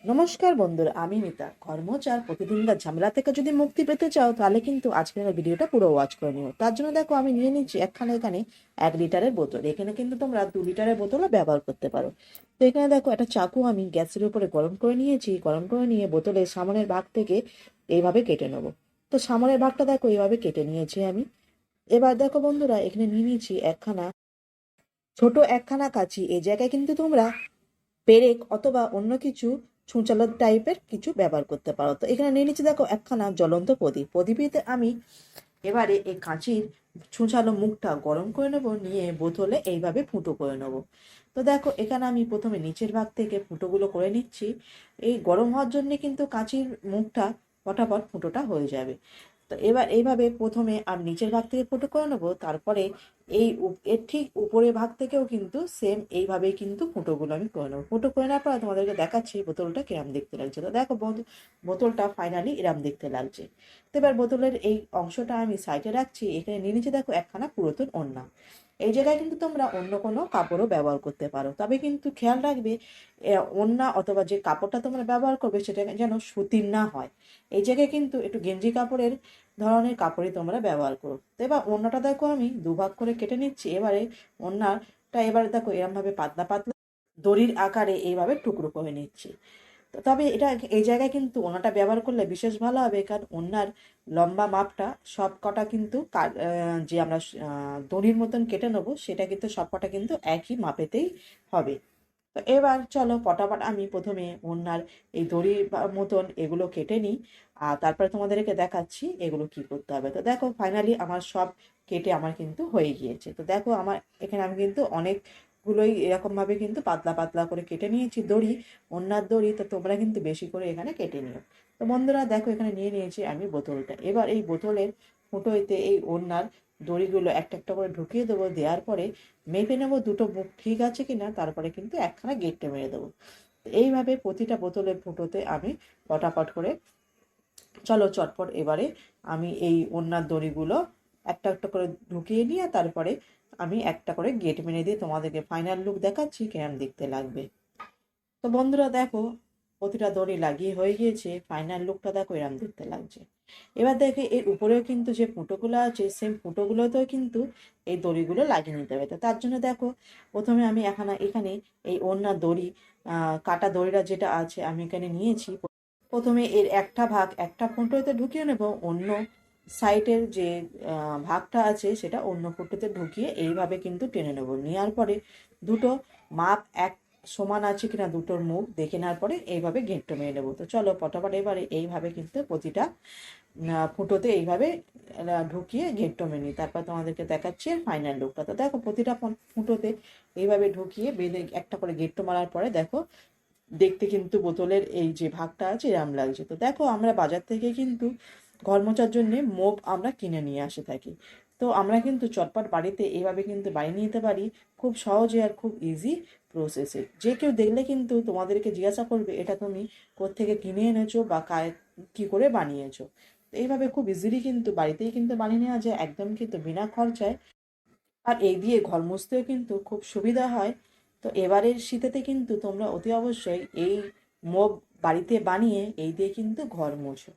নমস্কার বন্ধুরা, আমি মিতা। কর্মচার প্রতিদিনকার ঝামেলা থেকে যদি মুক্তি পেতে চাও, তাহলে কিন্তু আজকের ভিডিওটা পুরো ওয়াচ করে নিও। তার জন্য দেখো, আমি নিয়ে নিচ্ছি একখানা এখানে 1 লিটারের বোতল। এখানে কিন্তু তোমরা 2 লিটারের বোতলও ব্যবহার করতে পারো। তো এখানে দেখো, একটা চাকু আমি গ্যাসের উপরে গরম করে নিয়েছি। গরম করে নিয়ে বোতলের সামনের ভাগ থেকে এইভাবে কেটে নেবো। তো সামনের ভাগটা দেখো এইভাবে কেটে নিয়েছি আমি। এবার দেখো বন্ধুরা, এখানে নিয়ে নিয়েছি ছোট একখানা কাঁচি। এই জায়গায় কিন্তু তোমরা পেরেক অথবা অন্য কিছু ছুঁচালো টাইপের কিছু ব্যবহার করতে পারো। তো এখানে নিয়ে নিচ্ছি দেখো একখানা জ্বলন্ত প্রদীপ। প্রদীপেতে আমি এবারে এই কাঁচির ছুঁচালো মুখটা গরম করে নেবো, নিয়ে বোতলে এইভাবে ফুটো করে নেবো। তো দেখো, এখানে আমি প্রথমে নিচের ভাগ থেকে ফুটোগুলো করে নিচ্ছি। এই গরম হওয়ার জন্য কিন্তু কাঁচির মুখটা ফটাফট ফুটোটা হয়ে যাবে। তো এবার এইভাবে প্রথমে আমি নিচের ভাগ থেকে ফুটো করে নেবো, তারপরে এর ঠিক উপরের ভাগ থেকেও কিন্তু সেম এইভাবেই কিন্তু ফুটোগুলো আমি করে নেবো। ফুটো করে নেওয়ার পর তোমাদেরকে দেখাচ্ছি বোতলটা কিরম দেখতে লাগছে। তো দেখো বন্ধু, বোতলটা ফাইনালি এরম দেখতে লাগছে। তো এবার বোতলের এই অংশটা আমি সাইডে রাখছি। এখানে নিয়ে নিচে দেখো একখানা পুরাতন ওড়না। এই জায়গায় কিন্তু তোমরা অন্য কোনো কাপড়ও ব্যবহার করতে পারো, তবে কিন্তু খেয়াল রাখবে ওড়না অথবা যে কাপড়টা তোমরা ব্যবহার করবে সেটা যেন সুতির না হয়। এই জায়গায় কিন্তু একটু গেঞ্জি কাপড়ের ধরনের কাপড়ই তোমরা ব্যবহার করো। তো এবার ওড়নাটা দেখো আমি দুভাগ করে কেটে নিচ্ছি। এবারে ওড়নাটা এবারে দেখো এরমভাবে পাতলা পাতলা দড়ির আকারে এইভাবে টুকরো করে নিচ্ছি। তো তবে এটা এই জায়গায় কিন্তু ওড়নাটা ব্যবহার করলে বিশেষ ভালো হবে, কারণ ওড়নার লম্বা মাপটা সব কটা কিন্তু যে আমরা দড়ির মতন কেটে নেবো, সেটা কিন্তু সব কটা কিন্তু একই মাপেতেই হবে। তো এবার চলো পটাপট আমি প্রথমে ওড়নার এই দড়ি মতন এগুলো কেটে নিই, আর তারপরে তোমাদেরকে দেখাচ্ছি এগুলো কি করতে হবে। তো দেখো ফাইনালি আমার সব কেটে আমার কিন্তু হয়ে গিয়েছে। তো দেখো আমার এখানে আমি কিন্তু অনেকগুলোই এরকমভাবে কিন্তু পাতলা পাতলা করে কেটে নিয়েছি দড়ি, ওড়নার দড়ি। তো তোমরা কিন্তু বেশি করে এখানে কেটে নিও। তো বন্ধুরা দেখো, এখানে নিয়ে নিয়েছি আমি বোতলটা। এবার এই বোতলের ফুটোইতে এই ওড়নার দড়িগুলো একটা একটা করে ঢুকিয়ে দেবো। দেওয়ার পরে মেপে নেবো দুটো মুখ ঠিক আছে কিনা, তারপরে কিন্তু একখানা গেটটা মেরে দেবো। এইভাবে প্রতিটা বোতলের ফুটোতে আমি পটাপট করে চলো চটপট এবারে আমি এই ওড়নার দড়িগুলো একটা একটা করে ঢুকিয়ে নিয়ে তারপরে আমি একটা করে গেট মেরে দিয়ে তোমাদেরকে ফাইনাল লুক দেখাচ্ছি কেমন দেখতে লাগবে। তো বন্ধুরা দেখো, প্রতিটা দড়ি লাগিয়ে হয়ে গিয়েছে। ফাইনাল লুকটা দেখো এরম দেখতে লাগছে। এবার দেখে এর উপরেও কিন্তু যে ফুটোগুলো আছে, সেম ফুটোগুলোতেও কিন্তু এই দড়িগুলো লাগিয়ে নিতে হবে। তো তার জন্য দেখো, প্রথমে আমি এখানে এই ওড়নার দড়ি কাটা দড়িটা যেটা আছে আমি এখানে নিয়েছি। প্রথমে এর একটা ভাগ একটা ফুটোতে ঢুকিয়ে নেব, অন্য সাইডের যে ভাগটা আছে সেটা অন্য ফুটোতে ঢুকিয়ে এইভাবে কিন্তু টেনে নেব। নেওয়ার পরে দুটো মাপ এক সমান আছে কিনা দুটোর মুখ দেখে নেওয়ার পরে এইভাবে ঘেঁটে মেরে নেবো। তো চলো পটাপট এবারে এইভাবে কিন্তু প্রতিটা ফুটোতে এইভাবে ঢুকিয়ে ঘেঁটে মেরে নিই, তারপর তোমাদেরকে দেখাচ্ছি ফাইনাল লুকটা। তো দেখো প্রতিটা ফুটোতে এইভাবে ঢুকিয়ে বেঁধে একটা করে ঘেঁটে মারার পরে দেখো দেখতে কিন্তু বোতলের এই যে ভাগটা আছে এরম লাগছে। তো দেখো, আমরা বাজার থেকে কিন্তু ঘর মোছার জন্য মোপ আমরা কিনে নিয়ে আসে থাকি। তো আমরা কিন্তু চটপট বাড়িতে এইভাবে কিন্তু বানিয়ে নিতে পারি, খুব সহজে আর খুব ইজি প্রসেসে। যে কেউ দেখলে কিন্তু তোমাদেরকে জিজ্ঞাসা করবে এটা তুমি কোত্থেকে কিনে এনেছো বা কী করে বানিয়েছো। তো এইভাবে খুব ইজিলি কিন্তু বাড়িতেই কিন্তু বানিয়ে নেওয়া যায়, একদম কিন্তু বিনা খরচায়। আর এই দিয়ে ঘর মুছতেও কিন্তু খুব সুবিধা হয়। তো এবারের শীতেতে কিন্তু তোমরা অতি অবশ্যই এই মোপ বাড়িতে বানিয়ে এই দিয়ে কিন্তু ঘর মোছো।